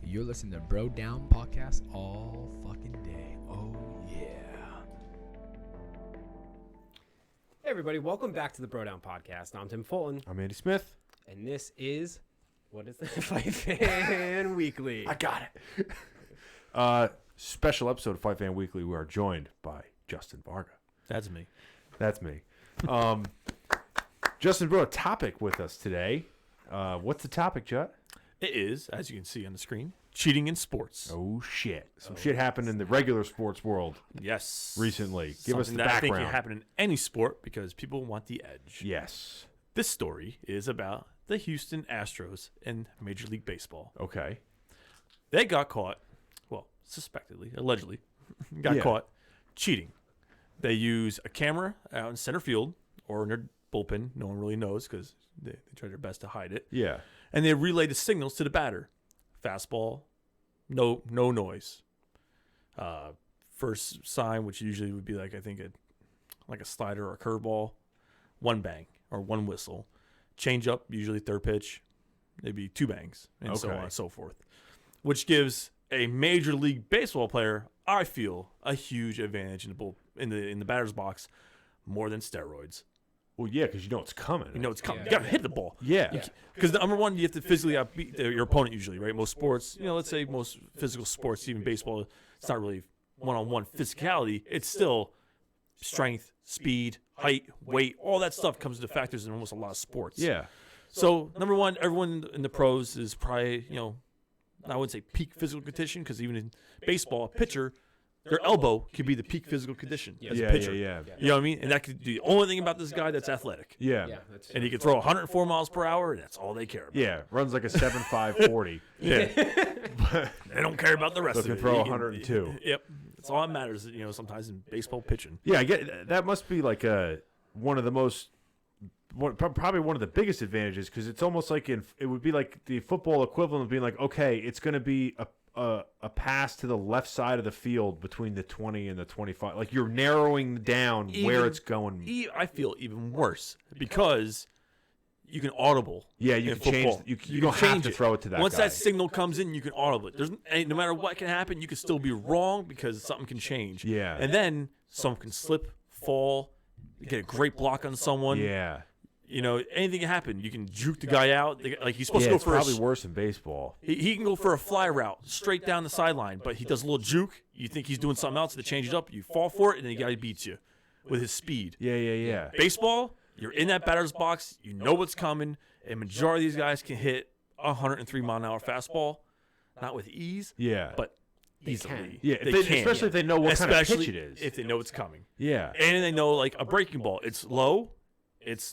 You're listening to Bro Down Podcast all fucking day. Oh, yeah. Hey, everybody. Welcome back to the Bro Down Podcast. I'm Tim Fulton. I'm Andy Smith. And this is, what is the Fight Fan Weekly? I got it. Special episode of Fight Fan Weekly. We are joined by Justin Varga. That's me. That's me. Justin brought a topic with us today. What's the topic, Jut? It is, as you can see on the screen, cheating in sports. Oh, shit. Some shit happened in the regular sports world Yes. recently. Give us the that background. I think can happen in any sport because people want the edge. Yes. This story is about the Houston Astros in Major League Baseball. Okay. They got caught, well, allegedly, caught cheating. They use a camera out in center field or in their bullpen. No one really knows because they try their best to hide it. Yeah. And they relay the signals to the batter. Fastball, no noise. First sign, which usually would be like, I think, like a slider or a curveball, one bang or one whistle. Change up, usually third pitch, maybe two bangs, and so on and so forth. Which gives a Major League Baseball player, I feel, a huge advantage in the batter's box, more than steroids. Well, yeah, because you know it's coming. You know it's coming. Yeah. You got to hit the ball. Yeah. Because number one, you have to physically outbeat your opponent usually, right? Most sports, let's say most physical sports, even baseball, it's not really one-on-one physicality. It's still strength, speed, height, weight, all that stuff comes into factors in almost a lot of sports. Yeah. So, number one, everyone in the pros is probably, I wouldn't say peak physical condition because even in baseball, a pitcher, their elbow could be the peak physical condition as a pitcher. Yeah. You know what I mean? And that could be the only thing about this guy that's athletic. Yeah. And he can throw 104 miles per hour, and that's all they care about. Yeah. Runs like a 7.5 40. Yeah. They don't care about the rest So of can it. throw He 102. Yep. That's all that matters, sometimes in baseball pitching. Yeah, I get that. Must be like one of the most, probably one of the biggest advantages because it's almost like it would be like the football equivalent of being like, okay, it's going to be a pass to the left side of the field between the 20 and the 25. Like you're narrowing down where it's going. I feel even worse because you can audible. Yeah, you can change. You don't have to throw it to that Once guy. that signal comes in, you can audible it. No matter what can happen, you can still be wrong because something can change. Yeah. And then someone can slip, fall, get a great block on someone. Yeah. Anything can happen. You can juke the guy out. Like he's supposed to go It's for probably worse in baseball. He can go for a fly route straight down the sideline, but he does a little juke. You think he's doing something else to change it up. You fall for it, and then the guy beats you with his speed. Yeah. Baseball, you're in that batter's box. You know what's coming. A majority of these guys can hit a 103-mile-an-hour fastball, not with ease, but easily. Yeah, They can. especially if they know what kind of pitch it is. If they know it's coming. Yeah. And they know, like, a breaking ball. It's low,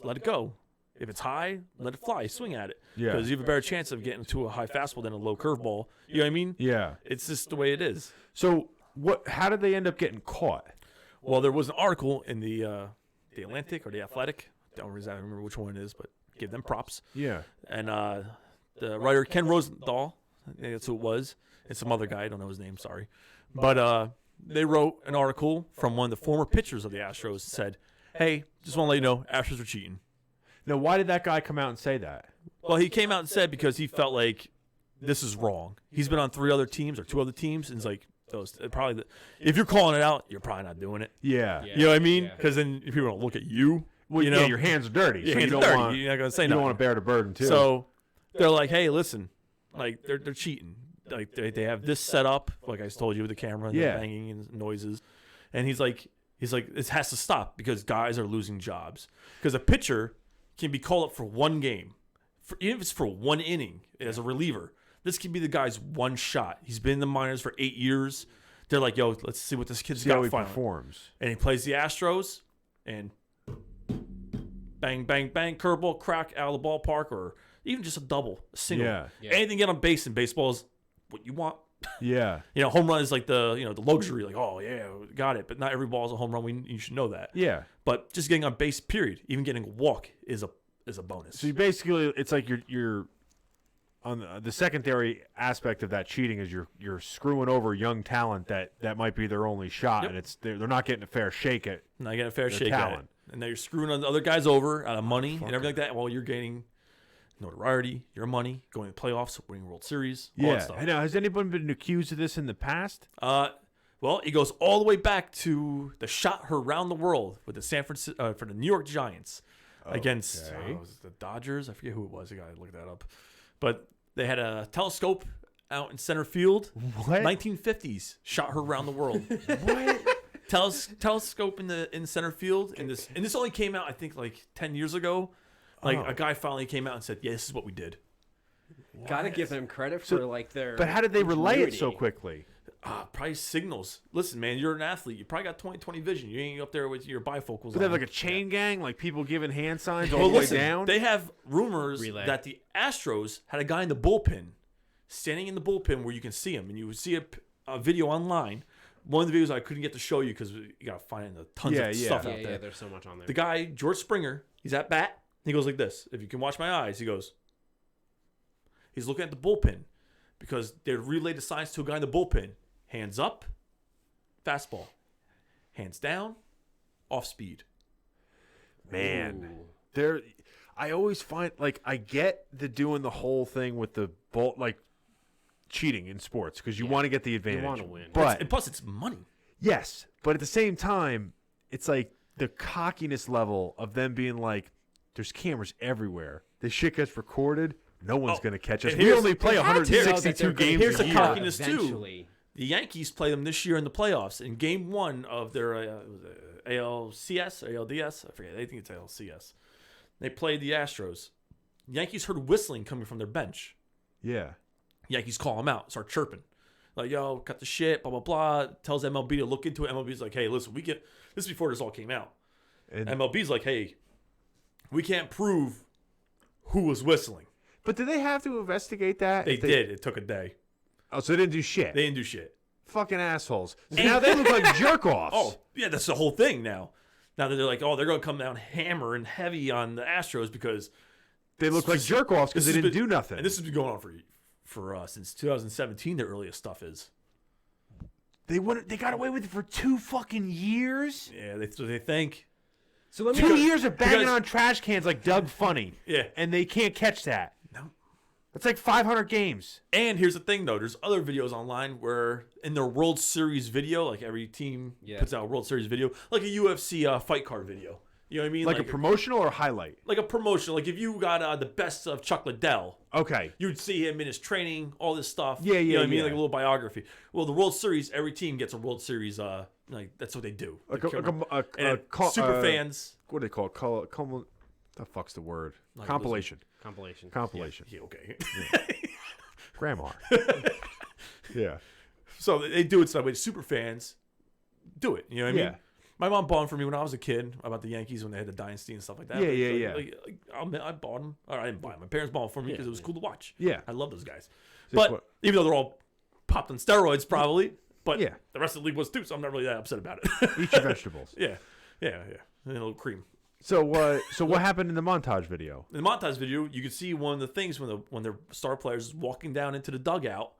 let it go. If it's high, let it fly. Swing at it. Yeah. Because you have a better chance of getting to a high fastball than a low curveball. You know what I mean? Yeah. It's just the way it is. So how did they end up getting caught? Well, there was an article in the Atlantic or the Athletic. Don't exactly remember which one it is, but give them props. Yeah. And the writer, Ken Rosenthal, I think that's who it was, and some other guy, I don't know his name, sorry. But they wrote an article from one of the former pitchers of the Astros that said, hey, just want to let you know, Astros are cheating. Now, why did that guy come out and say that? Well, he came out and said because he felt like this is wrong. He's been on 2 other teams, and he's like, if you're calling it out, you're probably not doing it. Yeah. You know what I mean? Because then people don't look at you. Well, your hands are dirty. Your so hands you are don't dirty. want, You're not going to say you nothing. don't want to bear the burden, too. So they're like, hey, listen, like they're cheating. Like they have this set up, like I told you, with the camera and the banging and noises. And he's like, this has to stop because guys are losing jobs. Because a pitcher can be called up for one game, even if it's for one inning as a reliever. This could be the guy's one shot. He's been in the minors for 8 years. They're like, yo, let's see what this kid's got. How he performs. And he plays the Astros, and bang, bang, bang, curveball, crack out of the ballpark, or even just a double, a single. Yeah. Anything get on base in baseball is what you want. Yeah. Home run is like the luxury, like, oh yeah, got it. But not every ball is a home run. You should know that. Yeah. But just getting on base, period, even getting a walk is a bonus. So you basically, it's like you're on the secondary aspect of that cheating is you're screwing over young talent that might be their only shot, and they're not getting a fair shake at. Not getting a fair shake talent. at it. And now you're screwing other guys over out of money and everything like that while you're gaining notoriety, your money, going to the playoffs, winning World Series, all that Yeah. stuff. I know. Has anyone been accused of this in the past? Well, it goes all the way back to the shot heard around the world with the for the New York Giants against was it the Dodgers. I forget who it was. I gotta look that up. But they had a telescope out in center field. What? 1950s shot heard around the world. What? Telescope in center field, and this only came out I think like 10 years ago. Like a guy finally came out and said, "Yeah, this is what we did." Gotta give them credit for like their. But how did they relay it so ingenuity. quickly? Probably signals. Listen, man, you're an athlete. You probably got 20/20 vision. You ain't up there with your bifocals. Do they have on. like a chain gang, like people giving hand signs all Well, the way listen, down? they have rumors Relay. that the Astros had a guy in the bullpen, standing in the bullpen where you can see him, and you would see a video online. One of the videos I couldn't get to show you because you got to find the tons of stuff out there. Yeah, there's so much on there. The guy, George Springer, he's at bat. He goes like this. If you can watch my eyes, he goes. He's looking at the bullpen because they relayed the signs to a guy in the bullpen. Hands up, fastball. Hands down, off speed. Man, Ooh. I always find like I get the doing the whole thing with the ball, like cheating in sports because you want to get the advantage. wanna win. But And plus, it's money. yes, but at the same time, it's like the cockiness level of them being like, "There's cameras everywhere. This shit gets recorded. No one's gonna catch us. and We here's- only play They had to know that 162 they're gonna games Here's a the year." cockiness too. Eventually. The Yankees play them this year in the playoffs. In Game 1 of their ALCS or ALDS, I forget. I think it's ALCS. They played the Astros. Yankees heard whistling coming from their bench. Yeah. Yankees call them out, start chirping. Like, yo, cut the shit, blah, blah, blah. Tells MLB to look into it. MLB's like, hey, listen, this is before this all came out. And, MLB's like, hey, we can't prove who was whistling. but did they have to investigate that? They If did. It took a day. Oh, so they didn't do shit. They didn't do shit. Fucking assholes. So now they look like jerk offs. Oh, yeah, that's the whole thing now. Now that they're like, oh, they're going to come down hammer and heavy on the Astros because they look like jerk offs because they this has didn't been- do nothing. And this has been going on for since 2017. The earliest stuff is. They got away with it for 2 fucking years. Yeah, they think. So let me 2 years of banging because- on trash cans like Doug Funny. Yeah. And they can't catch that. No. That's like 500 games. And here's the thing, though. There's other videos online where in their World Series video, like every team puts out a World Series video, like a UFC fight card video. You know what I mean? Like a promotional or highlight? like a promotion. Like if you got the best of Chuck Liddell, Okay. you'd see him in his training, all this stuff. Yeah, You know what I mean? yeah. Like a little biography. Well, the World Series, every team gets a World Series. Like that's what they do. Like They and super fans. What do they call it? The fuck's the word? Like Compilation. compilation. Compilation. Yeah, okay. Grandma. Yeah. So they do it so that way super fans do it. You know what I mean? Yeah. My mom bought them for me when I was a kid about the Yankees when they had the dynasty and stuff like that. Yeah, But, yeah, I bought them. Or I didn't buy them. My parents bought them for me because it was cool to watch. Yeah. I love those guys. Just But what- even though they're all popped on steroids, probably. But Yeah. the rest of the league was too, so I'm not really that upset about it. Eat your vegetables. Yeah. And a little cream. So what happened in the montage video? In the montage video, you can see one of the things when their star players is walking down into the dugout.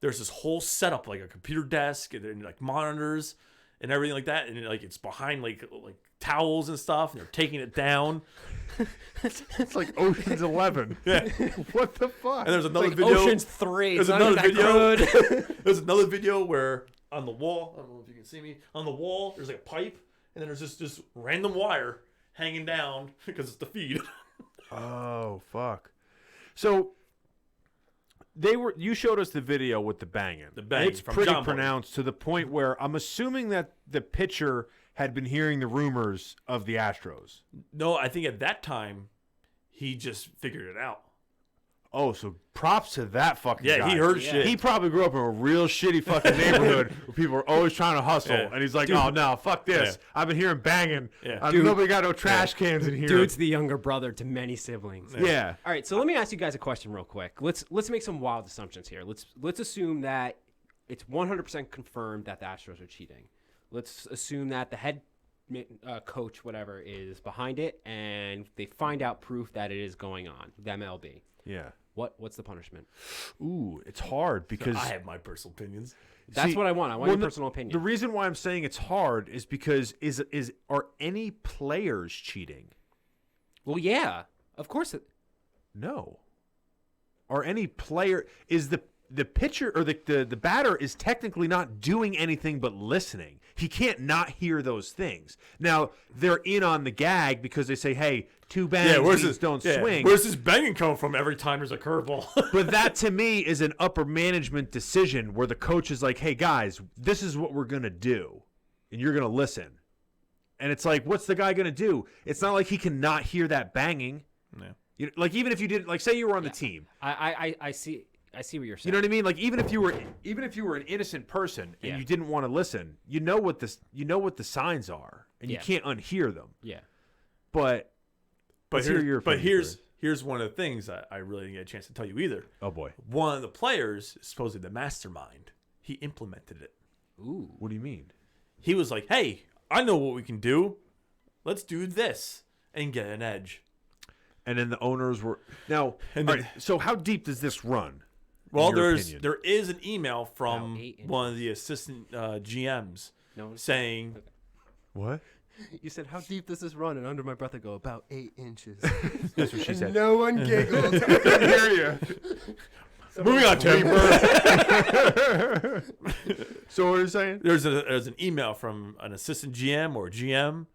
There's this whole setup, like a computer desk and like monitors and everything like that, and like it's behind like towels and stuff, and they're taking it down. It's like Ocean's 11. Yeah. What the fuck? And there's another Like video. Ocean's 3. There's It's not another even that video. good. There's another video where on the wall, I don't know if you can see me, on the wall there's like a pipe, and then there's just random wire hanging down because it's the feed. Oh fuck! So you showed us the video with the banging. The banging It's from pretty John Boy. pronounced to the point where I'm assuming that the pitcher had been hearing the rumors of the Astros. No, I think at that time he just figured it out. Oh, so props to that fucking Yeah, guy. he heard Yeah. shit. He probably grew up in a real shitty fucking neighborhood where people are always trying to hustle, Yeah. and he's like, "Oh no, fuck this! Yeah. I've been hearing banging. Yeah. Dude. Nobody got no trash cans in here." Dude's the younger brother to many siblings. yeah. All right, so let me ask you guys a question real quick. Let's make some wild assumptions here. Let's assume that it's 100% confirmed that the Astros are cheating. Let's assume that the head coach, whatever, is behind it, and they find out proof that it is going on. The MLB. Yeah. What's the punishment? Ooh, it's hard because I have my personal opinions. That's See, what I want. I want your personal opinion. The reason why I'm saying it's hard is because are any players cheating? Well, yeah, of course. No. Or any player is the pitcher or the batter is technically not doing anything but listening. He can't not hear those things. Now, they're in on the gag because they say, hey, 2 bangs don't swing. Where's this banging coming from every time there's a curveball? But that, to me, is an upper management decision where the coach is like, hey, guys, this is what we're going to do, and you're going to listen. And it's like, what's the guy going to do? It's not like he can not hear that banging. No. Like, even if you didn't, like, say you were on the team. I see what you're saying. You know what I mean? Like, even if you were an innocent person and you didn't want to listen, you know what the signs are, and you can't unhear them. Yeah. But here's one of the things that I really didn't get a chance to tell you either. Oh boy. One of the players is supposedly the mastermind. He implemented it. Ooh. What do you mean? He was like, "Hey, I know what we can do. Let's do this and get an edge." And then the owners were now. So how deep does this run? Well, there is an email from one of the assistant GMs saying, "What?" You said, how deep does this run? And under my breath, I go, about 8 inches. That's what she said. No one giggled. I couldn't hear you. Moving on, Tim. So what are you saying? There's an email from an assistant GM or GM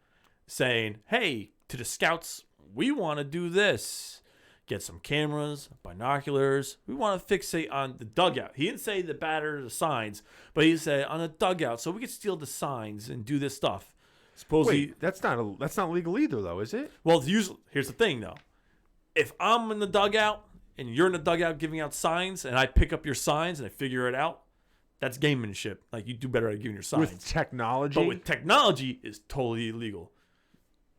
saying, hey, to the scouts, we want to do this. Get some cameras, binoculars. We want to fixate on the dugout. He didn't say the batter, the signs, but he said on the dugout so we could steal the signs and do this stuff. Supposedly, Wait, that's not legal either, though, is it? Well, here's the thing, though. If I'm in the dugout and you're in the dugout giving out signs, and I pick up your signs and I figure it out, that's gamemanship. Like, you do better at giving your signs. With technology? But with technology, it's totally illegal.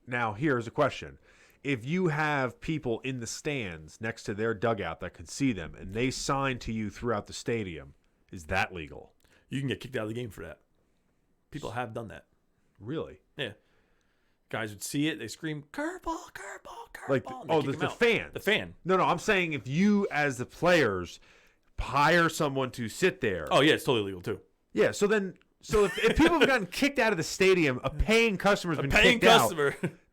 Now, here's a question. If you have people in the stands next to their dugout that can see them, and they sign to you throughout the stadium, is that legal? You can get kicked out of the game for that. People have done that. Really? Yeah. Guys would see it. They scream, curveball, curveball, curveball. Like, the fans. The fan. No, I'm saying if you, as the players, hire someone to sit there. Oh, yeah, it's totally legal, too. Yeah, so if people have gotten kicked out of the stadium, a paying customer's been kicked out,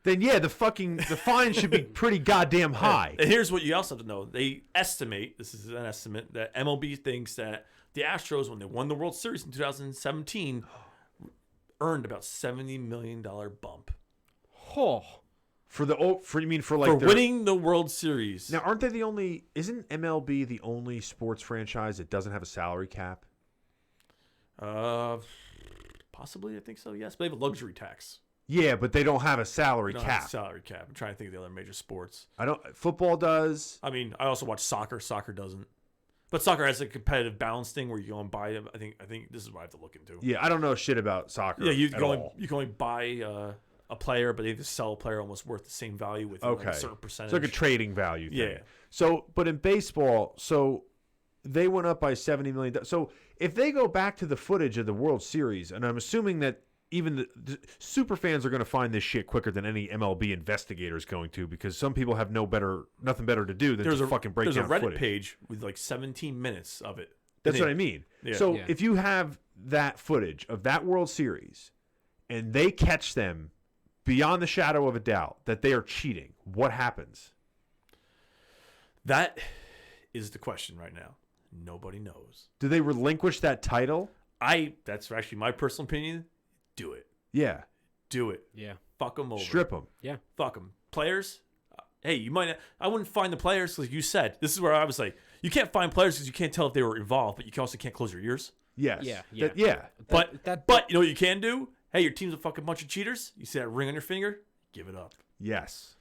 then yeah, the fine should be pretty goddamn high. And here's what you also have to know. They estimate, this is an estimate, that MLB thinks that the Astros, when they won the World Series in 2017, earned about $70 million bump. Oh. For winning the World Series. Now, aren't they the only? Isn't MLB the only sports franchise that doesn't have a salary cap? Possibly, I think so. Yes, but they have a luxury tax. Yeah, but they don't have a salary cap. Salary cap. I'm trying to think of the other major sports. Football does. I mean, I also watch soccer. Soccer doesn't. But soccer has a competitive balance thing where you go and buy. I think this is what I have to look into. Yeah, I don't know shit about soccer. Yeah, you can only buy a player, but they have to sell a player almost worth the same value with like a certain percentage. It's like a trading value thing. Yeah. So, but in baseball, they went up by $70 million. So if they go back to the footage of the World Series, and I'm assuming that even the super fans are going to find this shit quicker than any MLB investigator is going to, because some people have nothing better to do than to fucking break down footage. There's a Reddit page with like 17 minutes of it. That's what I mean. Yeah. So if you have that footage of that World Series and they catch them beyond the shadow of a doubt that they are cheating, what happens? That is the question right now. Nobody knows. Do they relinquish that title? That's actually my personal opinion. Do it. Yeah. Do it. Yeah. Fuck them over. Strip them. Yeah. Fuck them. Players, hey, you might not, I wouldn't find the players like you said. This is where I was like, you can't find players because you can't tell if they were involved, but you also can't close your ears. Yes. Yeah. But you know what you can do? Hey, your team's a fucking bunch of cheaters. You see that ring on your finger? Give it up. Yes.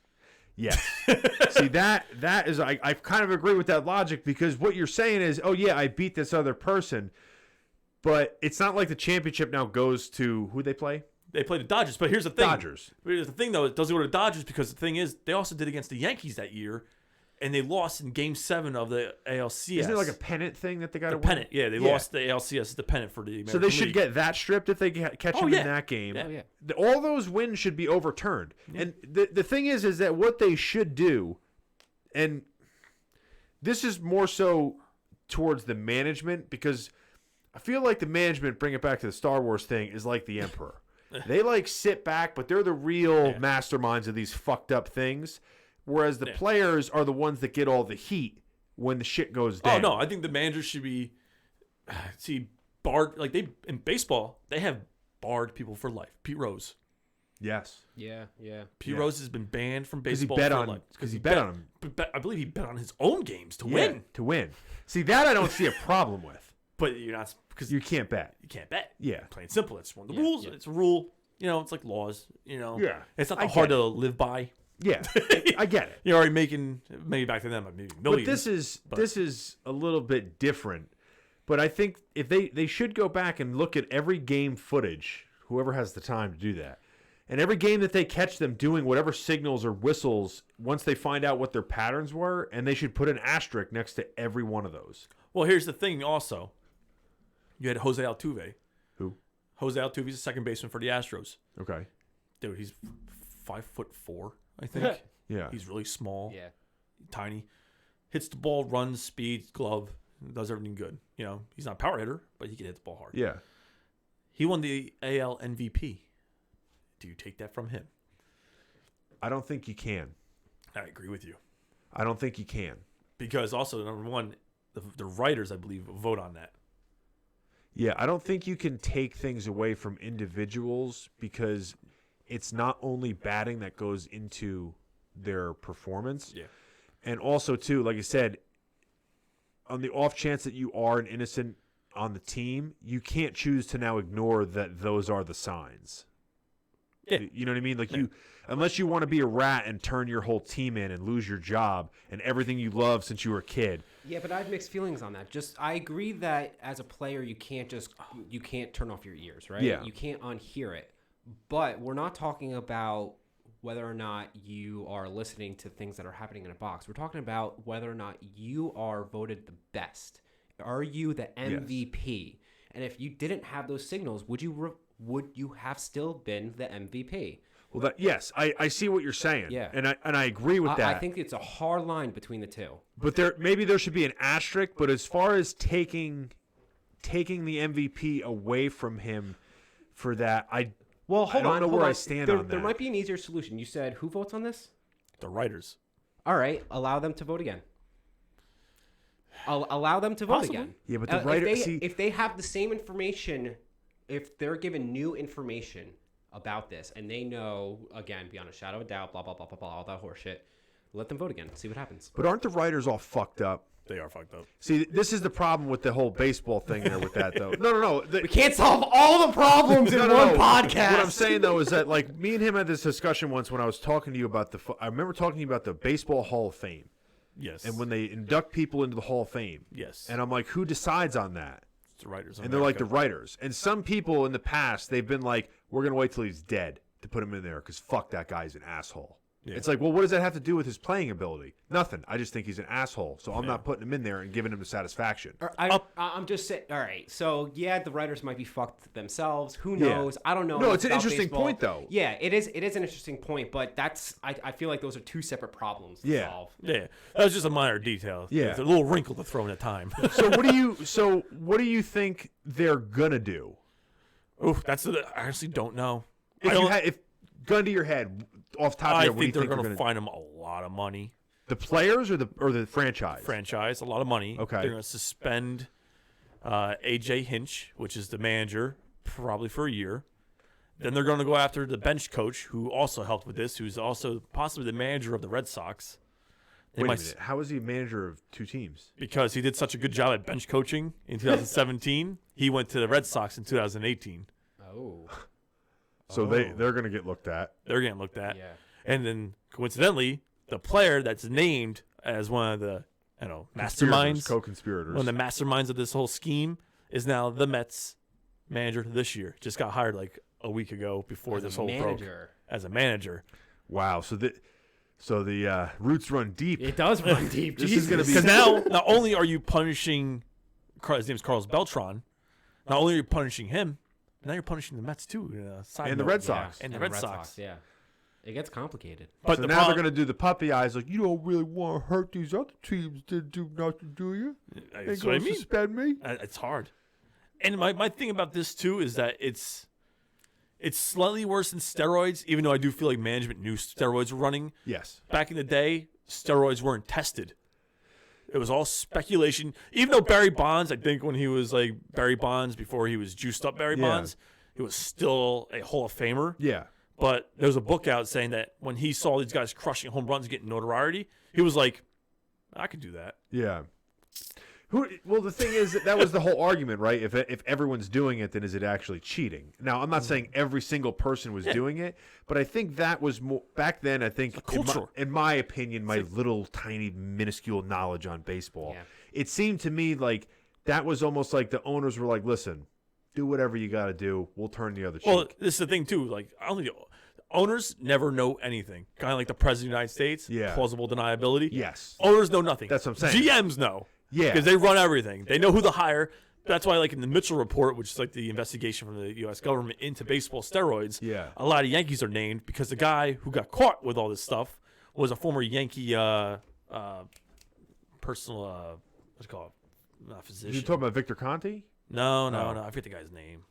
See, that is, I kind of agree with that logic, because what you're saying is, oh yeah, I beat this other person, but it's not like the championship now goes to who they play. They play the Dodgers, but here's the thing. Dodgers. Here's the thing, though. It doesn't go to the Dodgers because the thing is, they also did against the Yankees that year, and they lost in Game 7 of the ALCS. Isn't it like a pennant thing that they got to win? Pennant, yeah. They lost the ALCS, the pennant for the American So they should League. get that stripped if they catch them in that game. Yeah. All those wins should be overturned. Yeah. And the thing is that what they should do, and this is more so towards the management, because I feel like the management, bring it back to the Star Wars thing, is like the Emperor. They like sit back, but they're the real masterminds of these fucked up things. whereas the players are the ones that get all the heat when the shit goes down. Oh no, I think the manager should be barred. Like in baseball, they have barred people for life. Pete Rose. Yes. Yeah. Pete Rose has been banned from Because he baseball bet for on life. because he bet on him. I believe he bet on his own games to win. To win. See, that I don't see a problem with. But you're not, because You can't bet. you can't bet. Yeah. Plain and simple. It's one of the Yeah, rules. yeah. It's a rule. It's like laws. Yeah. It's not I that hard get to live by. Yeah. I get it. You're already making maybe back to them, maybe millions. But this is a little bit different. But I think if they should go back and look at every game footage, whoever has the time to do that. And every game that they catch them doing whatever signals or whistles, once they find out what their patterns were, and they should put an asterisk next to every one of those. Well, here's the thing also. You had Jose Altuve. Who? Jose Altuve's the second baseman for the Astros. Okay. Dude, he's 5'4", I think. Yeah. He's really small, Yeah. tiny. Hits the ball, runs, speed, glove, does everything good. He's not a power hitter, but he can hit the ball hard. Yeah. He won the AL MVP. Do you take that from him? I don't think you can. I agree with you. I don't think you can. Because also, number one, the writers, I believe, vote on that. Yeah, I don't think you can take things away from individuals because it's not only batting that goes into their performance. Yeah. And also, too, like I said, on the off chance that you are an innocent on the team, you can't choose to now ignore that those are the signs. Yeah. You know what I mean? Like unless you want to be a rat and turn your whole team in and lose your job and everything you love since you were a kid. Yeah, but I have mixed feelings on that. I agree that as a player, you can't turn off your ears, right? Yeah. You can't unhear it. But we're not talking about whether or not you are listening to things that are happening in a box. We're talking about whether or not you are voted the best. Are you the MVP? Yes. And if you didn't have those signals, would you have still been the MVP? Well, yes, I see what you're saying. Yeah, and I agree with that. I think it's a hard line between the two. But maybe there should be an asterisk. But as far as taking the MVP away from him for that, I don't know where I stand on that. There might be an easier solution. You said who votes on this? The writers. All right, allow them to vote again. Allow them to vote again. Yeah, but the writers if they have the same information, if they're given new information about this and they know, again, beyond a shadow of a doubt, blah, blah, blah, blah, blah, all that horse shit, let them vote again. See what happens. But aren't the writers all fucked up? They are fucked up. See, this is the problem with the whole baseball thing there with that, though. No. We can't solve all the problems in one podcast. What I'm saying, though, is that, like, me and him had this discussion once when I was talking to you about I remember talking to you about the Baseball Hall of Fame. Yes. And when they induct people into the Hall of Fame. Yes. And I'm like, who decides on that? It's the writers. And they're like the writers. And some people in the past, they've been like, we're going to wait till he's dead to put him in there because fuck that guy's an asshole. Yeah. It's like, well, what does that have to do with his playing ability? Nothing. I just think he's an asshole. So I'm not putting him in there and giving him the satisfaction. I'm just saying, all right. So, yeah, the writers might be fucked themselves. Who knows? Yeah. I don't know. No, it's an interesting baseball. point, though. Yeah, it is an interesting point, but I feel like those are two separate problems to solve. Yeah. That was just a minor detail. Yeah. It's a little wrinkle to throw in at time. So what do you think they're going to do? Oof, I actually don't know. If gun to your head, off top of your head, what do you think they're going to find them a lot of money. The players or the franchise? Franchise, a lot of money. Okay. They're going to suspend AJ Hinch, which is the manager, probably for a year. Then they're going to go after the bench coach, who also helped with this, who's also possibly the manager of the Red Sox. Wait a minute. How is he a manager of two teams? Because he did such a good job at bench coaching in 2017. He went to the Red Sox in 2018. Oh. So they're going to get looked at. They're getting looked at. Yeah. And then, coincidentally, the player that's named as one of the masterminds, co-conspirators, one of the masterminds of this whole scheme is now the Mets manager this year. Just got hired like a week ago before this whole broke as a manager. Wow. So the roots run deep. It does run deep. This is going to be because now not only are you punishing, his name's Carlos Beltran. Not only are you punishing him, now you're punishing the Mets too. And the Red Sox. And the Red Sox. Yeah. It gets complicated. But so now they're going to do the puppy eyes like, you don't really want to hurt these other teams that do nothing, do you? That's what I mean. Suspend me? It's hard. And my thing about this, too, is that It's slightly worse than steroids, even though I do feel like management knew steroids were running. Yes. Back in the day, steroids weren't tested. It was all speculation. Even though Barry Bonds, I think when he was like Barry Bonds before he was juiced up Barry Bonds, he was still a Hall of Famer. Yeah. But there was a book out saying that when he saw these guys crushing home runs, getting notoriety, he was like, I could do that. Yeah. Well, the thing is that was the whole argument, right? If everyone's doing it, then is it actually cheating? Now, I'm not saying every single person was doing it, but I think that was more back then. I think, in my opinion, my little tiny minuscule knowledge on baseball, it seemed to me like that was almost like the owners were like, "Listen, do whatever you got to do. We'll turn the other cheek." Well, this is the thing too. Like, I don't think owners never know anything. Kind of like the president of the United States. Yeah. Plausible deniability. Yes. Owners know nothing. That's what I'm saying. GMs know. Yeah. Because they run everything. They know who to hire. That's why, like in the Mitchell report, which is like the investigation from the U.S. government into baseball steroids, a lot of Yankees are named because the guy who got caught with all this stuff was a former Yankee personal, what's it called? Not physician. You talking about Victor Conte? No. I forget the guy's name.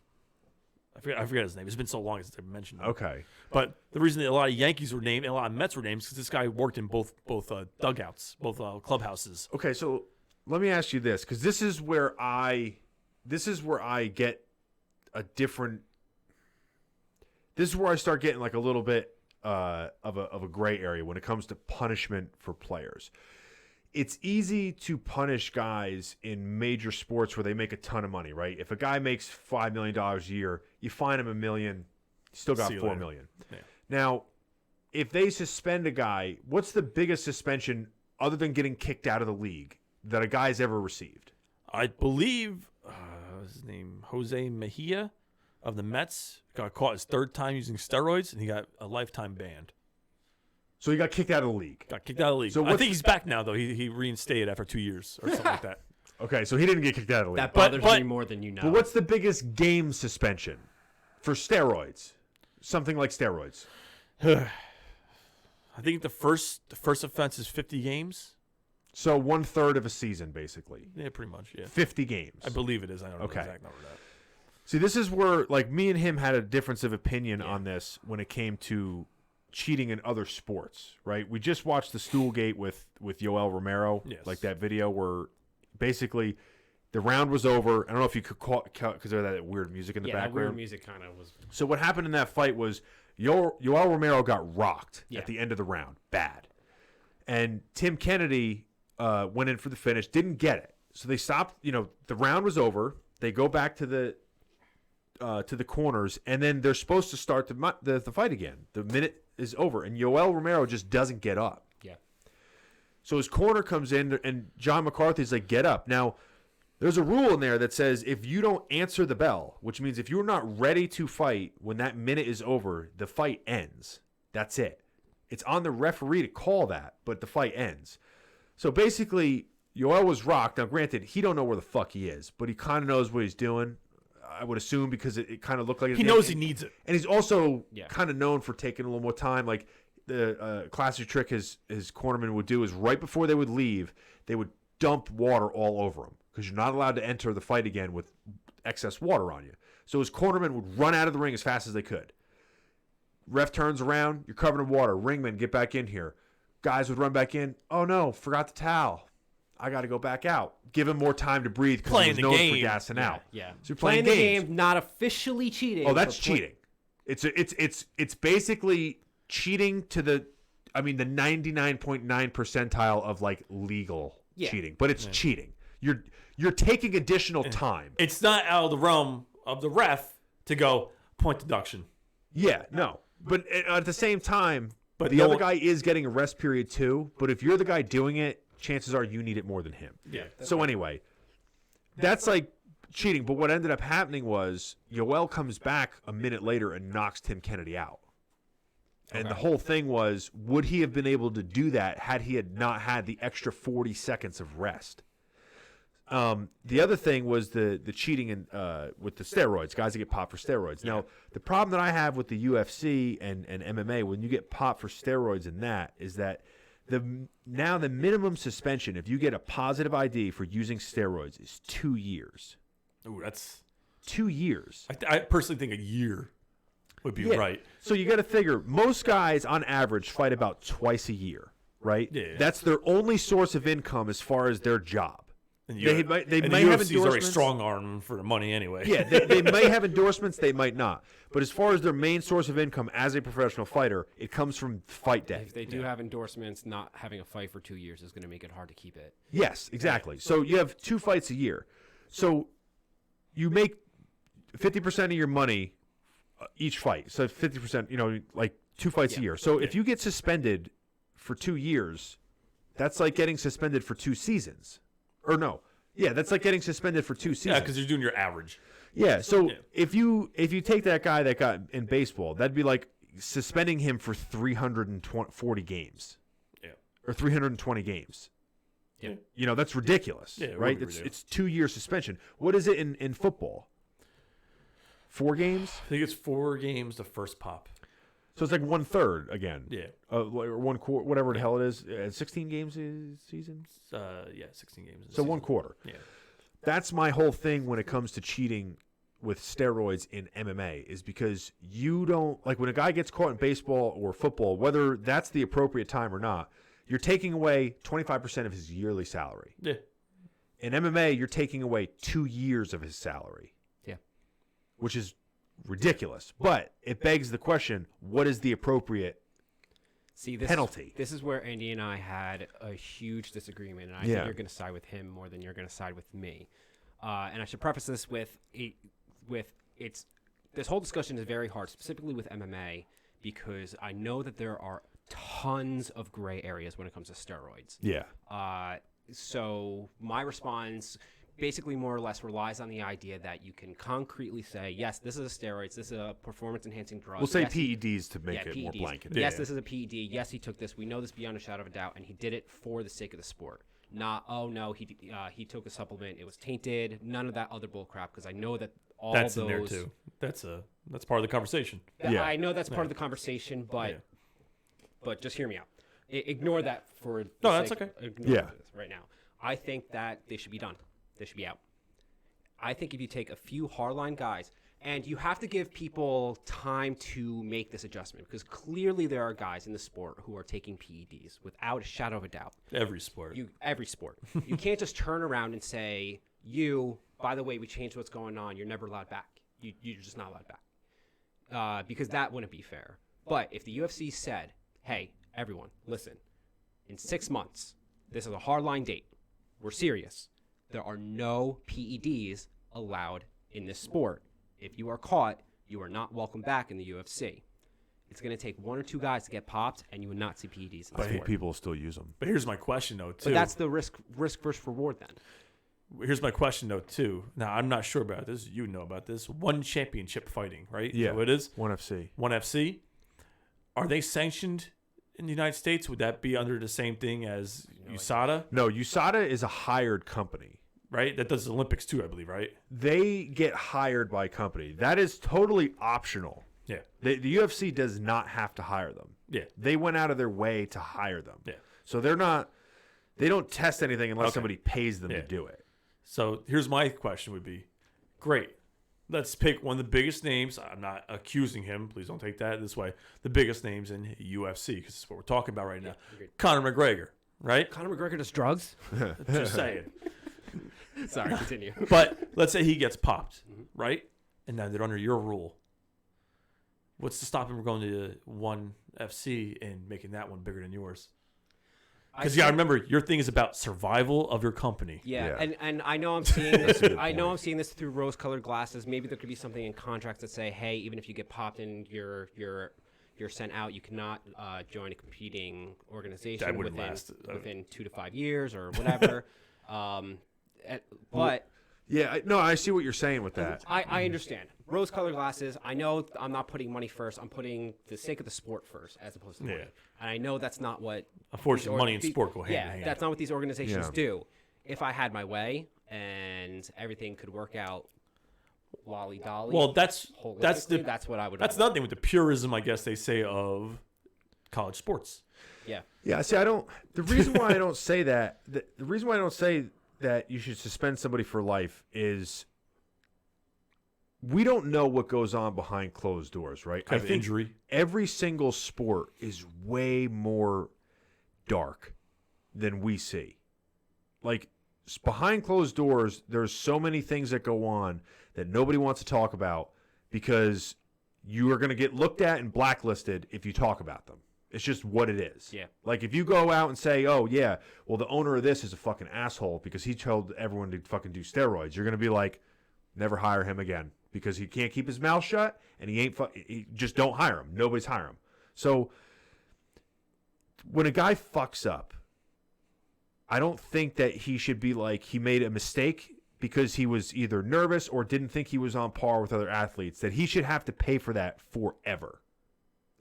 I forget his name. It's been so long since I mentioned him. Okay. But the reason that a lot of Yankees were named and a lot of Mets were named is because this guy worked in both dugouts, both clubhouses. Okay, so let me ask you this, because this is where I get a different. This is where I start getting like a little bit of a gray area when it comes to punishment for players. It's easy to punish guys in major sports where they make a ton of money, right? If a guy makes $5 million a year, you fine him $1 million, you still got $4 million. Yeah. Now, if they suspend a guy, what's the biggest suspension other than getting kicked out of the league that a guy's ever received? I believe his name Jose Mejia of the Mets got caught his third time using steroids, and he got a lifetime banned. So he got kicked out of the league. Got kicked out of the league. So I think he's back now, though. He reinstated after 2 years or something like that. Okay, so he didn't get kicked out of the league. That bothers me more than you know. But what's the biggest game suspension for steroids? Something like steroids. I think the first offense is 50 games. So 1/3 of a season, basically. Yeah, pretty much. Yeah, 50 games. I believe it is. I don't know the exact number of that. See, this is where like me and him had a difference of opinion on this when it came to cheating in other sports, right? We just watched the Stoolgate with Yoel Romero, like that video where basically the round was over. I don't know if you could call because of that weird music in the background. Yeah, weird music kind of was. So what happened in that fight was Yoel Romero got rocked at the end of the round, bad, and Tim Kennedy went in for the finish, didn't get it. So they stopped. You know, the round was over. They go back to the corners, and then they're supposed to start the fight again. The minute is over, and Yoel Romero just doesn't get up. Yeah. So his corner comes in, and John McCarthy's like, get up. Now, there's a rule in there that says if you don't answer the bell, which means if you're not ready to fight when that minute is over, the fight ends. That's it. It's on the referee to call that, but the fight ends. So basically, Yoel was rocked. Now, granted, he don't know where the fuck he is, but he kind of knows what he's doing. I would assume because it kind of looked like he knows he needs it, and he's also kind of known for taking a little more time. Like the classic trick his cornerman would do is right before they would leave, they would dump water all over him because you're not allowed to enter the fight again with excess water on you. So his cornerman would run out of the ring as fast as they could. Ref turns around, you're covered in water. Ringman, get back in here. Guys would run back in. Oh no, forgot the towel. I got to go back out. Give him more time to breathe because he was known for gassing out. Yeah. So you're playing the game, not officially cheating. Oh, that's cheating. It's basically cheating to the 99.9 percentile of like legal cheating, but it's cheating. You're taking additional time. It's not out of the realm of the ref to go point deduction. Yeah, no. But at the same time, the other guy is getting a rest period too. But if you're the guy doing it, chances are you need it more than him. Yeah. So anyway, that's like cheating. But what ended up happening was Yoel comes back a minute later and knocks Tim Kennedy out. And the whole thing was, would he have been able to do that had he had not had the extra 40 seconds of rest? The other thing was the cheating with the steroids, guys that get popped for steroids. Now, the problem that I have with the UFC and MMA, when you get popped for steroids and that, is that the minimum suspension, if you get a positive ID for using steroids, is 2 years. Ooh, that's 2 years. I personally think a year. would be Yeah. right. So you got to figure most guys on average fight about twice a year, right? Yeah. That's their only source of income as far as their job. And They may the have UFC's already endorsements. strong arm for the money anyway. Yeah, they may have endorsements, they might not. But as far as their main source of income as a professional fighter, it comes from fight day. If they do have endorsements, not having a fight for 2 years is going to make it hard to keep it. Yes, exactly. So you have 2 fights a year. So you make 50% of your money each fight. So 50%, like 2 fights a year. So if you get suspended for 2 years, that's like getting suspended for 2 seasons. Or no. Yeah, that's like getting suspended for 2 seasons. Yeah, because you're doing your average. Yeah, so Yeah. if you take that guy that got in baseball, that'd be like suspending him for 340 games. Yeah. Or 320 games. Yeah. That's ridiculous, Yeah, it would right? be It's ridiculous. 2-year suspension. What is it in football? 4 games? I think it's 4 games the first pop. So it's like 1/3 again. Yeah. Or 1/4, whatever the hell it is. 16 games a season? Yeah, 16 games. So 1/4. Yeah. That's my whole thing when it comes to cheating with steroids in MMA is because you don't, like when a guy gets caught in baseball or football, whether that's the appropriate time or not, you're taking away 25% of his yearly salary. Yeah. In MMA, you're taking away 2 years of his salary. Yeah. Which is ridiculous. But it begs the question, what is the appropriate See, this penalty? This is where Andy and I had a huge disagreement, and I Yeah. think you're going to side with him more than you're going to side with me. And I should preface this with this whole discussion is very hard, specifically with MMA, because I know that there are tons of gray areas when it comes to steroids. Yeah. So my response basically more or less relies on the idea that you can concretely say, yes, this is a steroids, this is a performance-enhancing drug. We'll say yes, PEDs to make it more PEDs. blanket. Yes, Yeah. this is a PED. Yes, he took this. We know this beyond a shadow of a doubt, and he did it for the sake of the sport. Not, oh no, he took a supplement, it was tainted. None of that other bull crap, because I know that all That's those. in there too. That's part of the conversation. Yeah. I know that's part of the conversation, but Yeah. but just hear me out. Ignore that for the No, that's sake- okay. Ignore Yeah. this right now. I think that they should be done. They should be out. I think if you take a few hardline guys, and you have to give people time to make this adjustment, because clearly there are guys in the sport who are taking PEDs without a shadow of a doubt. Every sport. Every sport. You can't just turn around and say, by the way, we changed what's going on. You're never allowed back. You're just not allowed back. Because that wouldn't be fair. But if the UFC said, hey, everyone, listen, in 6 months, this is a hardline date. We're serious. There are no PEDs allowed in this sport. If you are caught, you are not welcome back in the UFC. It's going to take 1 or 2 guys to get popped, and you would not see PEDs in the I think sport. people will still use them. But here's my question though too. But that's the risk versus reward then. Here's my question though too. Now I'm not sure about this. You know about this. One championship fighting, right? Yeah. Is that what it is? 1FC. One FC. Are they sanctioned in the United States? Would that be under the same thing as USADA? No, USADA is a hired company. Right? That does the Olympics too, I believe, right? They get hired by a company. That is totally optional. Yeah. The UFC does not have to hire them. Yeah. They went out of their way to hire them. Yeah. So they don't test anything unless Okay. somebody pays them Yeah. to do it. So here's my question would be, great. Let's pick one of the biggest names. I'm not accusing him. Please don't take that this way. The biggest names in UFC, because that's what we're talking about right now. agreed. Conor McGregor, right? Conor McGregor does drugs? Just saying. Sorry, continue. But let's say he gets popped, right? And now they're under your rule. What's to stop him from going to one FC and making that one bigger than yours? Because you got to remember, your thing is about survival of your company. Yeah, Yeah. and I know I'm seeing this. good I know point. I'm seeing this through rose-colored glasses. Maybe there could be something in contracts that say, hey, even if you get popped and you're sent out, you cannot join a competing organization That wouldn't last. within 2 to 5 years or whatever. But Yeah, I see what you're saying with that. I understand. Rose-colored glasses, I know I'm not putting money first. I'm putting the sake of the sport first as opposed to money. Yeah. And I know that's not what... Unfortunately, these money and sport go hand in hand. that's not what these organizations Yeah. do. If I had my way and everything could work out lolly-dolly... Well, that's what I would... That's another thing with the purism, I guess they say, of college sports. Yeah. Yeah, see, the reason why I don't say that, the reason why I don't say that you should suspend somebody for life is we don't know what goes on behind closed doors, right? Kind of injury. Every single sport is way more dark than we see. Like, behind closed doors, there's so many things that go on that nobody wants to talk about because you are going to get looked at and blacklisted if you talk about them. It's just what it is. Yeah. Like, if you go out and say, oh, yeah, well, the owner of this is a fucking asshole because he told everyone to fucking do steroids, you're going to be like, never hire him again because he can't keep his mouth shut and he just don't hire him. Nobody's hire him. So when a guy fucks up, I don't think that he should be like he made a mistake because he was either nervous or didn't think he was on par with other athletes, that he should have to pay for that forever.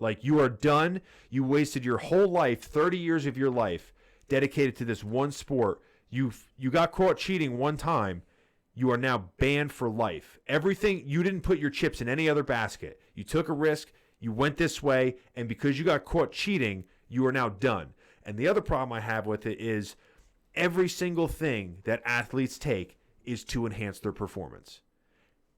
Like, you are done. You wasted your whole life, 30 years of your life, dedicated to this one sport. You got caught cheating one time. You are now banned for life. Everything, you didn't put your chips in any other basket. You took a risk. You went this way. And because you got caught cheating, you are now done. And the other problem I have with it is every single thing that athletes take is to enhance their performance.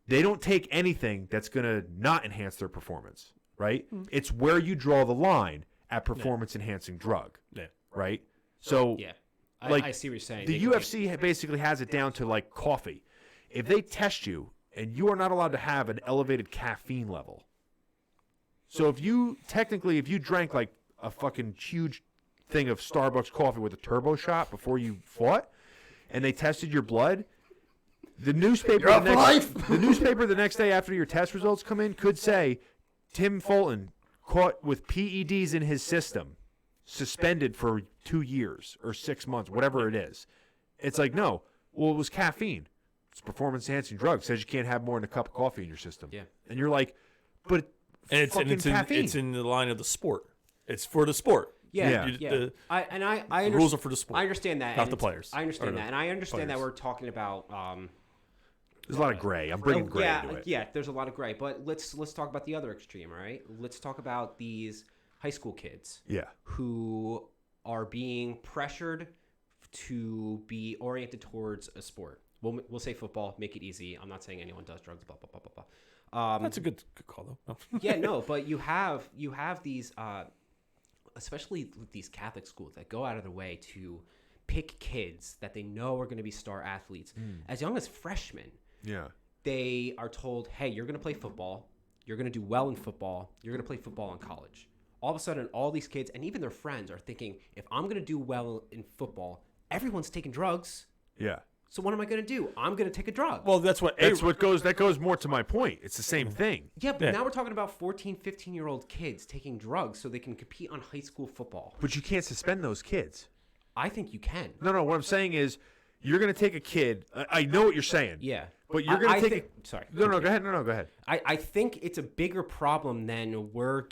They don't take anything that's going to not enhance their performance. Right? It's where you draw the line at performance-enhancing drug. Yeah. Right? So, Yeah. like, I see what you're saying. the UFC basically has it down to, like, coffee. If they test you and you are not allowed to have an elevated caffeine level. So if you drank, like, a fucking huge thing of Starbucks coffee with a turbo shot before you fought and they tested your blood, the newspaper the newspaper the next day after your test results come in could say, Tim Fulton caught with PEDs in his system, suspended for 2 years or 6 months, whatever it is. It's like, no, well, it was caffeine. It's performance-enhancing drug. It says you can't have more than a cup of coffee in your system. Yeah. And you're like, but it's caffeine. It's in the line of the sport. It's for the sport. Yeah. Yeah. The rules are for the sport. I understand that. Not and the players. I understand that. And I understand that players. we're talking about There's a lot of gray. I'm bringing gray into it. Yeah, there's a lot of gray. But let's talk about the other extreme, all right? Let's talk about these high school kids Yeah. who are being pressured to be oriented towards a sport. We'll say football, make it easy. I'm not saying anyone does drugs, blah, blah, blah, blah, blah. That's a good call, though. Yeah, no, but you have these, especially these Catholic schools that go out of their way to pick kids that they know are going to be star athletes as young as freshmen. Yeah. They are told, hey, you're going to play football. You're going to do well in football. You're going to play football in college. All of a sudden, all these kids and even their friends are thinking, if I'm going to do well in football, everyone's taking drugs. Yeah. So what am I going to do? I'm going to take a drug. Well, That goes more to my point. It's the same thing. Yeah, but now we're talking about 14, 15-year-old kids taking drugs so they can compete on high school football. But you can't suspend those kids. I think you can. No, what I'm saying is you're going to take a kid. I know what you're saying. Yeah. But you're going to take think, sorry. No, go ahead. No, go ahead. I think it's a bigger problem than we're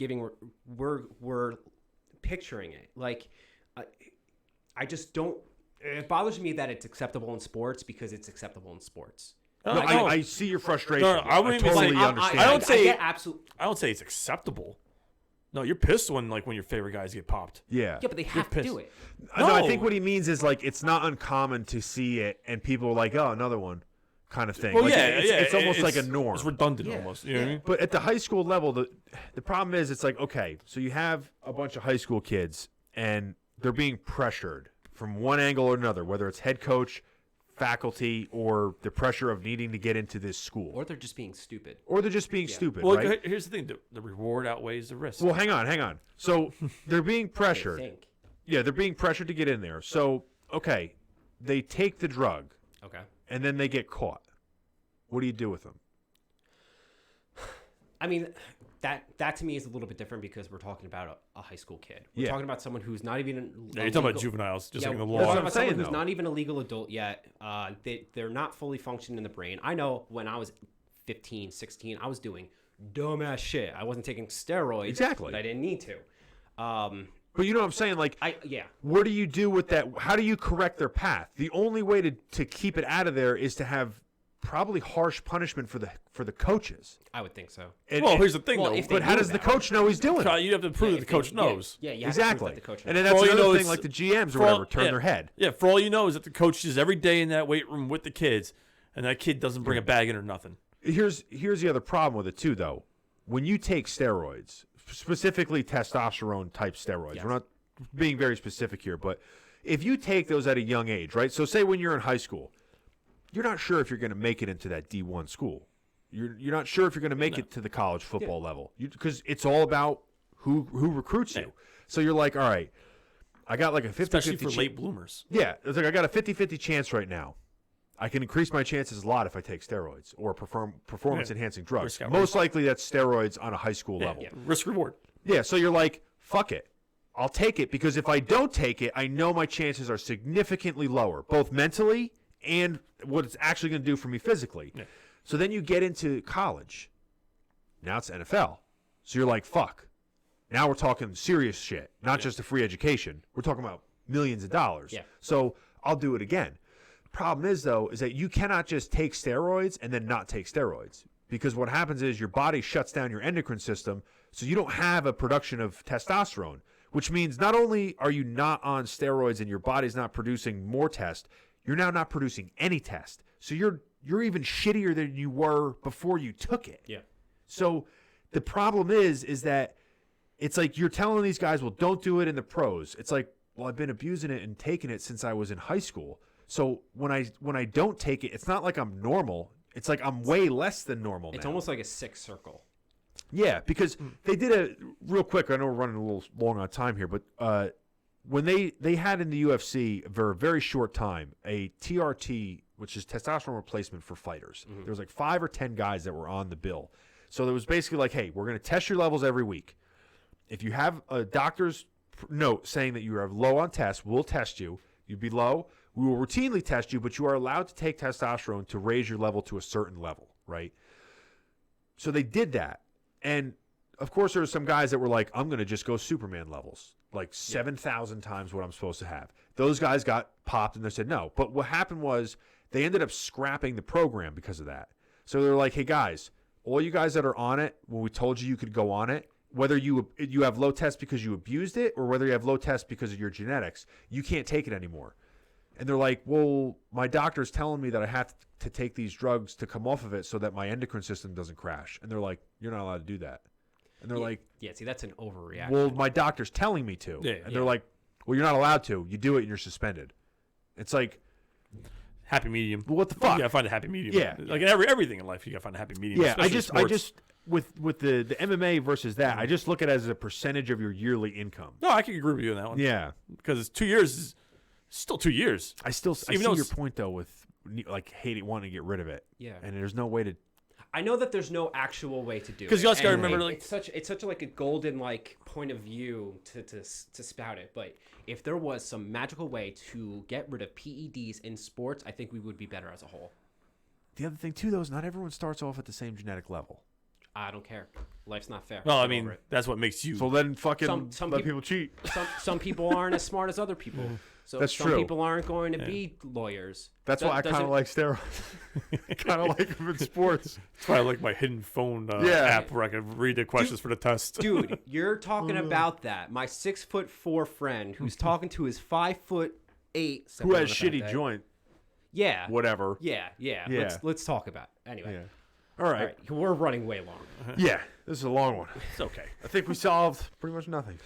picturing it. Like, I just don't. It bothers me that it's acceptable in sports because it's acceptable in sports. I see your frustration. No, I wouldn't even totally say- understand. I don't say- I get absolute. I don't say it's acceptable. No, you're pissed when your favorite guys get popped. Yeah. Yeah, but they have to pissed. do it. No, I No. think what he means is like it's not uncommon to see it and people are like, oh, another one kind of thing. Well, Like, yeah, it's almost like a norm. It's redundant Yeah, almost. You know what I mean? But at the high school level, the problem is it's like, okay, so you have a bunch of high school kids and they're being pressured from one angle or another, whether it's head coach, faculty, or the pressure of needing to get into this school. Or they're just being stupid. Or they're just being stupid, Well, right? here's the thing: the reward outweighs the risk. Well, hang on. So they're being I pressured. think. Yeah, they're being pressured to get in there. So, okay, they take the drug Okay. and then they get caught. What do you do with them? I mean, that to me is a little bit different because we're talking about a high school kid. We're Yeah. talking about someone who's not even. Yeah, you're talking about juveniles, just like the we're law. That's what talking I'm about saying, someone who's though. not even a legal adult yet. They're not fully functioning in the brain. I know when I was 15, 16, I was doing dumbass shit. I wasn't taking steroids. Exactly. But I didn't need to. But you know what I'm saying? Like, Yeah. what do you do with that? How do you correct their path? The only way to keep it out of there is to have probably harsh punishment for the coaches. I would think so. And, Well, here's the thing, Well, though. if they but how knew does the that. coach know he's doing it? You have to prove that if the coach they- knows. Yeah, you have to prove Exactly. that the coach knows. And then For that's all you another know, thing, it's- like the GMs or for all- whatever, turn yeah. their head. Yeah, for all you know is that the coach is every day in that weight room with the kids, and that kid doesn't bring a bag in or nothing. here's the other problem with it too, though. When you take steroids, specifically testosterone type steroids, Yes. we're not being very specific here, but if you take those at a young age, right? So say when you're in high school, you're not sure if you're going to make it into that D1 school. You're not sure if you're going to make it to the college football level, because it's all about who recruits you. So you're like, all right, I got like a 50-50 Especially for late bloomers. Yeah, it's like I got a 50-50 chance right now. I can increase my chances a lot if I take steroids or performance-enhancing drugs. Risk out. Most likely that's steroids on a high school level. Yeah. Risk reward. Yeah, so you're like, fuck it. I'll take it because if I don't take it, I know my chances are significantly lower, both mentally and what it's actually going to do for me physically. Yeah. So then you get into college. Now it's NFL. So you're like, fuck. Now we're talking serious shit, not just a free education. We're talking about millions of dollars. Yeah. So I'll do it again. Problem is, though, is that you cannot just take steroids and then not take steroids, because what happens is your body shuts down your endocrine system, so you don't have a production of testosterone, which means not only are you not on steroids and your body's not producing more test, you're now not producing any test. So you're even shittier than you were before you took it. Yeah. So the problem is that it's like you're telling these guys, well, don't do it in the pros. It's like, well, I've been abusing it and taking it since I was in high school. So when I don't take it, it's not like I'm normal. It's like I'm way less than normal It's now. almost like a sick circle. Yeah, because they did a real quick. I know we're running a little long on time here, but when they had in the UFC for a very short time a TRT, which is testosterone replacement for fighters. There was like 5 or 10 guys that were on the bill. So there was basically like, hey, we're going to test your levels every week. If you have a doctor's note saying that you are low on tests, we'll test you. You'd be low. We will routinely test you, but you are allowed to take testosterone to raise your level to a certain level, right? So they did that. And, of course, there were some guys that were like, I'm going to just go Superman levels, like 7,000 times what I'm supposed to have. Those guys got popped, and they said no. But what happened was they ended up scrapping the program because of that. So they're like, hey, guys, all you guys that are on it, when we told you could go on it, whether you have low test because you abused it or whether you have low test because of your genetics, you can't take it anymore. And they're like, well, my doctor's telling me that I have to take these drugs to come off of it so that my endocrine system doesn't crash. And they're like, you're not allowed to do that. And they're like, yeah, see, that's an overreaction. well, my doctor's telling me to. Yeah, and they're like, well, you're not allowed to. You do it and you're suspended. It's like, happy medium. well, what the fuck? You gotta find a happy medium. Yeah. Like in everything in life, you gotta find a happy medium. Yeah, I especially just with the MMA versus that, I just look at it as a percentage of your yearly income. No, I can agree with you on that one. Yeah. Because it's 2 years is still 2 years. I see Even though your it's- point though with like wanting to get rid of it. Yeah. And there's no way to. I know that there's no actual way to do it. 'Cause you also gotta and remember, like- it's such like a golden like point of view to spout it. But if there was some magical way to get rid of PEDs in sports, I think we would be better as a whole. The other thing too though is not everyone starts off at the same genetic level. I don't care. Life's not fair. Well, I Get mean, over it. that's what makes you. So then fucking Some let peop- people cheat. some people aren't as smart as other people. So That's some true. people aren't going to be lawyers. That's why I kind of like steroids. kind of like them in sports. That's why I like my hidden phone Yeah. app where I can read the questions for the test. Dude, you're talking about that. My 6'4" friend who's talking to his 5'8" Who has on a shitty bad day. joint? Yeah. Whatever. Yeah. Yeah. Let's talk about it. Anyway. Yeah. All right. All right. We're running way long. Yeah. This is a long one. It's okay. I think we solved pretty much nothing.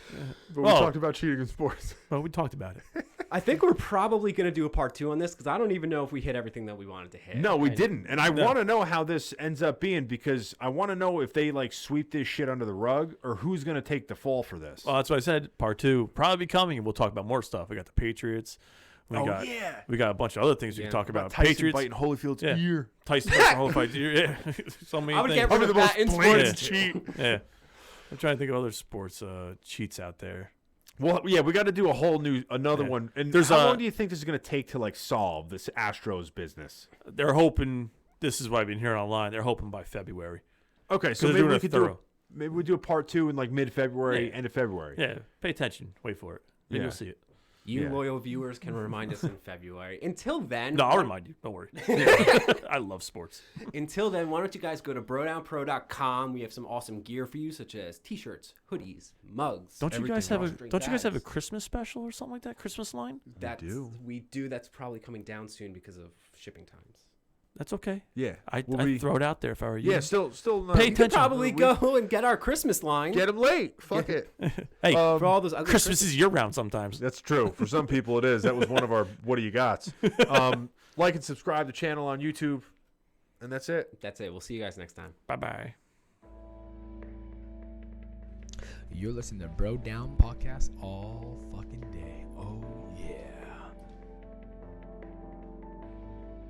But we Well- talked about cheating in sports. Well, we talked about it. I think we're probably going to do a part 2 on this because I don't even know if we hit everything that we wanted to hit. No, we And didn't. And I want to know how this ends up being because I want to know if they like sweep this shit under the rug or who's going to take the fall for this. Well, that's what I said. Part 2 probably be coming, and we'll talk about more stuff. We got the Patriots. We got a bunch of other things we Yeah. can talk about. Tyson Patriots. biting Holyfield's Yeah. ear. Tyson biting Holyfield. Yeah. So many I would things. get rid Probably of the that in most sports. blatant cheat. Yeah. I'm trying to think of other sports cheats out there. Well, yeah, we got to do a whole another Yeah. one. And There's how a- long do you think this is going to take to like solve this Astros business? They're hoping, this is what I've been hearing online, they're hoping by February. Okay, so they're maybe doing we a could thorough. maybe we do a part 2 in like mid-February, Yeah. end of February. Yeah, pay attention. Wait for it. Then Yeah. you'll see it. You Yeah. loyal viewers can remind us in February. Until then, No, I'll remind you. Don't worry. I love sports. Until then, why don't you guys go to brodownpro.com. We have some awesome gear for you, such as t-shirts, hoodies, mugs. Don't you guys everything, have a drawstring Don't you guys have a bags. Christmas special or something like that? Christmas line? We do. That's probably coming down soon because of shipping times. That's okay. Yeah. I'd We'll throw it out there if I were you. Yeah, still. Pay You could attention. probably go and get our Christmas line. Get them late. Fuck it. Hey, for all those ugly Christmas is year round sometimes. That's true. For some people, it is. That was one of our what do you gots. Like and subscribe to the channel on YouTube, and that's it. That's it. We'll see you guys next time. Bye-bye. You're listening to Bro Down Podcast all fucking day. Oh,